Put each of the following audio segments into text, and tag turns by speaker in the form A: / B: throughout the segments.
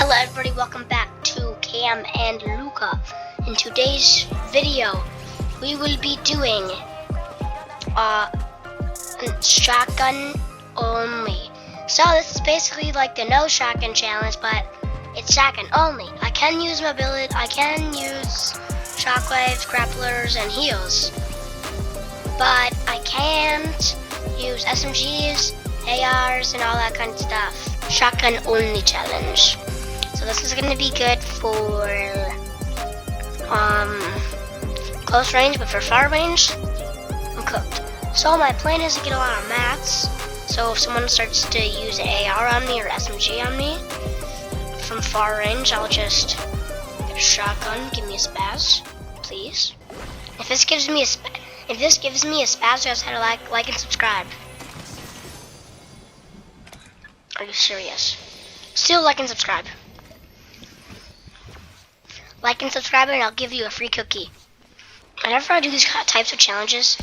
A: Hello everybody, welcome back to Cam and Luca. In today's video, we will be doing shotgun only. So this is basically like the no shotgun challenge, but it's shotgun only. I can use mobility, I can use shockwaves, grapplers, and heals, but I can't use SMGs, ARs, and all that kind of stuff. Shotgun only challenge. So this is going to be good for close range, but for far range, I'm cooked. So my plan is to get a lot of mats. So if someone starts to use AR on me or SMG on me from far range, I'll just get a shotgun. Give me a spaz, please. If this gives me a spaz, just have to like and subscribe. Are you serious? Still like and subscribe. Like and subscribe, and I'll give you a free cookie. Whenever I do these types of challenges,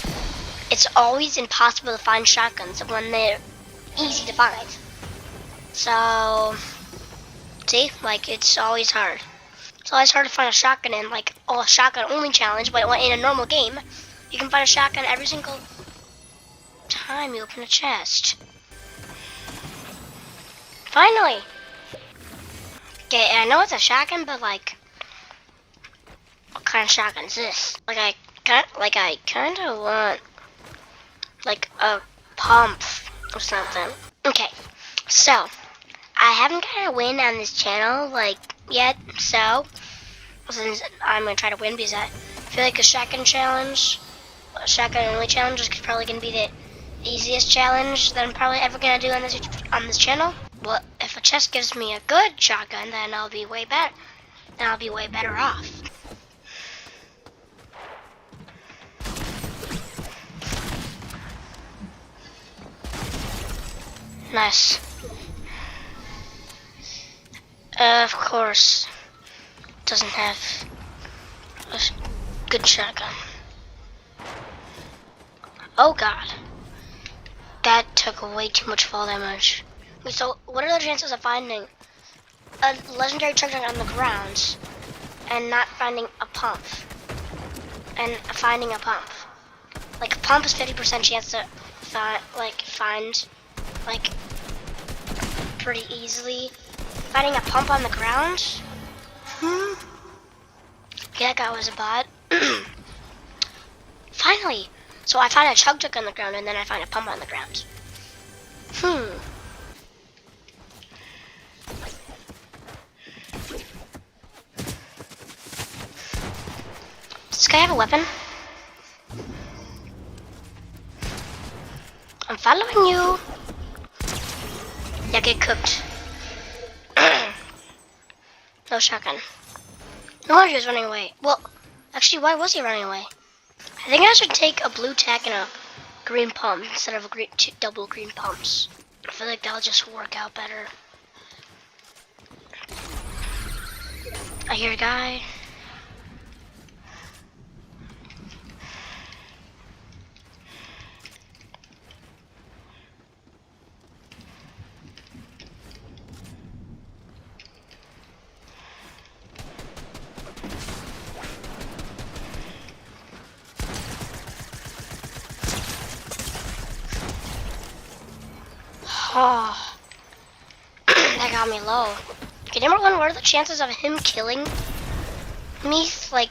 A: it's always impossible to find shotguns when they're easy to find. So, see, like it's always hard. It's always hard to find a shotgun in like a shotgun only challenge, but in a normal game, you can find a shotgun every single time you open a chest. Finally! Okay, I know it's a shotgun, but like, what kind of shotgun is this? I kind of want like a pump or something. Okay, so I haven't got a win on this channel yet, so since I'm gonna try to win because I feel like a shotgun only challenge is probably gonna be the easiest challenge that I'm probably ever gonna do on this channel. Well, if a chest gives me a good shotgun, then I'll be way better. Then I'll be way better off. Nice. Of course, doesn't have a good shotgun. Oh god, that took way too much fall damage. So, what are the chances of finding a legendary shotgun on the ground and not finding a pump? And finding a pump. Like, a pump is 50% chance to find pretty easily. Finding a pump on the ground? Yeah, that guy was a bot. Finally! So I find a chug on the ground and then I find a pump on the ground. Does this guy have a weapon? I'm following you. Yeah, get cooked. No shotgun. No wonder he was running away. Well, actually, why was he running away? I think I should take a blue tack and a green pump instead of double green pumps. I feel like that'll just work out better. I hear a guy. Oh, that got me low. Okay, number one, what are the chances of him killing me? I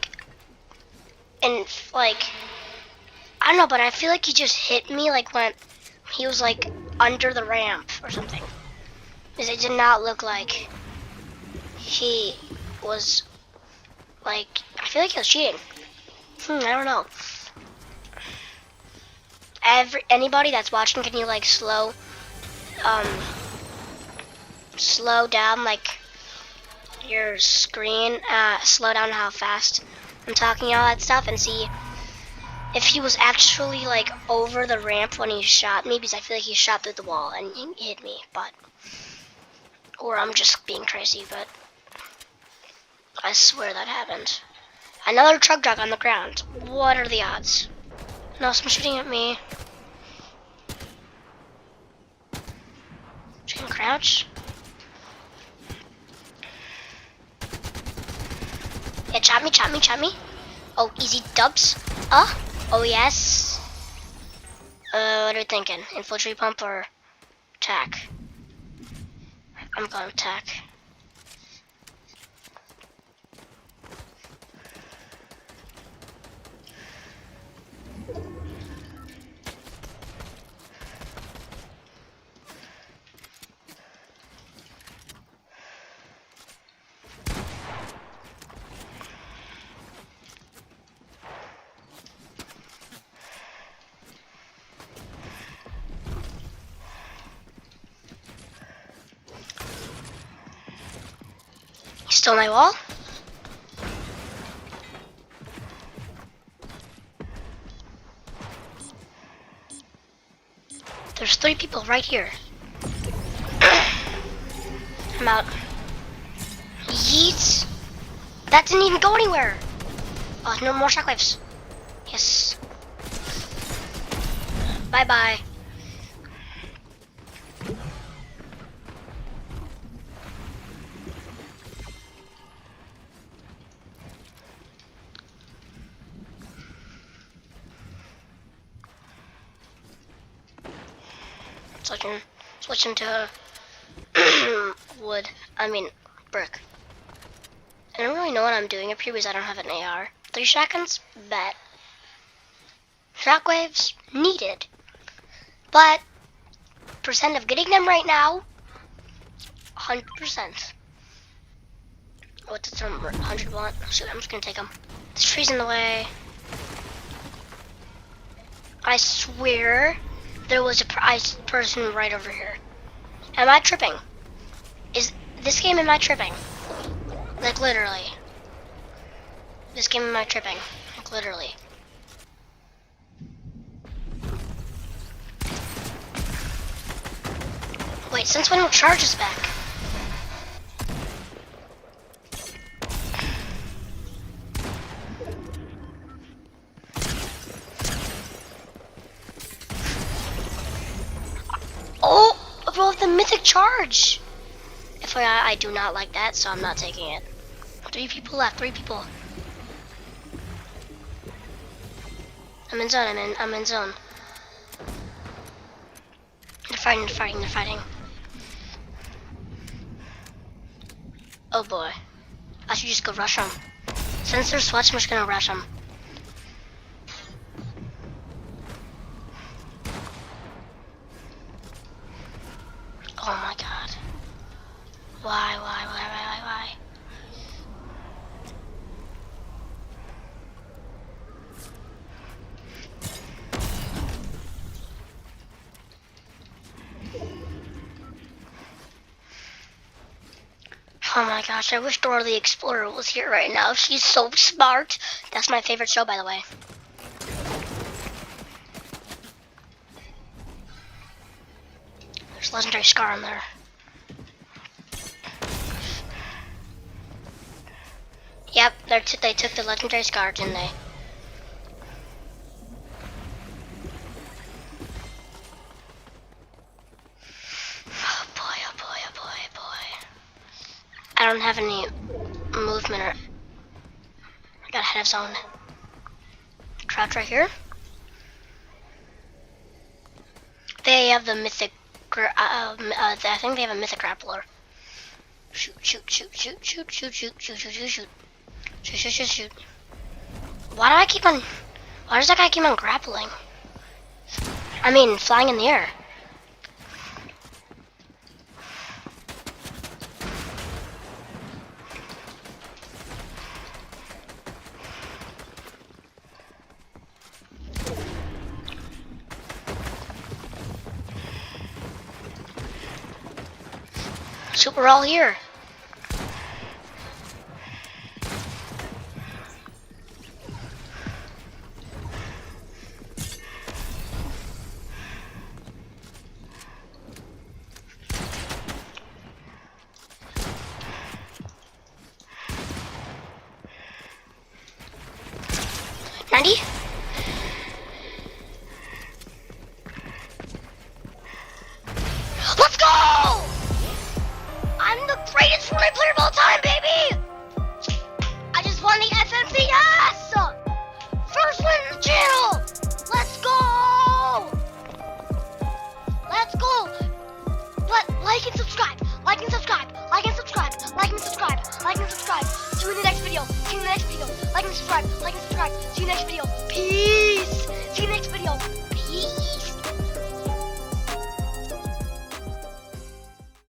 A: don't know, but I feel like he just hit me when he was under the ramp or something. Because it did not look like he was I feel like he was cheating. I don't know. Anybody that's watching, can you slow down your screen, slow down how fast I'm talking, all that stuff, and see if he was actually over the ramp when he shot me, because I feel like he shot through the wall and he hit me, or I'm just being crazy, but I swear that happened. Another chug jug on the ground. What are the odds? No, someone's shooting at me. Crouch. Yeah, chop me, chop me, chop me. Oh, easy dubs. Oh yes. What are you thinking? Infiltrate pump or attack? I'm going attack. Still my wall? There's 3 people right here. I'm out. Yeet! That didn't even go anywhere! Oh, no more shockwaves. Yes. Bye-bye. Switching to wood. I mean, brick. I don't really know what I'm doing up here because I don't have an AR. 3 shotguns? Bet. Shockwaves? Needed. But, percent of getting them right now? 100%. What's the number? 100 want? Shoot, I'm just gonna take them. This tree's in the way. I swear there was a person right over here. Am I tripping? Is this game, am I tripping? Like literally. This game, am I tripping? Like literally. Wait, since when will charges back? Oh, bro, the mythic charge. I do not like that, so I'm not taking it. 3 people left, 3 people. I'm in zone, I'm in zone. They're fighting. Oh boy. I should just go rush them. Since they're sweats, I'm just gonna rush them. Oh my god. Why? Oh my gosh, I wish Dora the Explorer was here right now. She's so smart. That's my favorite show, by the way. There's legendary scar in there. Yep, they took the legendary scar, didn't they? Oh boy. I don't have any movement or... I got ahead of zone. Crouch right here. They have the mythic... I think they have a mythic grappler. Shoot. Why does that guy keep on grappling? I mean, flying in the air. So we're all here. Let's go! I'm the greatest Fortnite player of all time, baby! I just won the subscribe. Like and subscribe. See you next video. Peace. See you next video.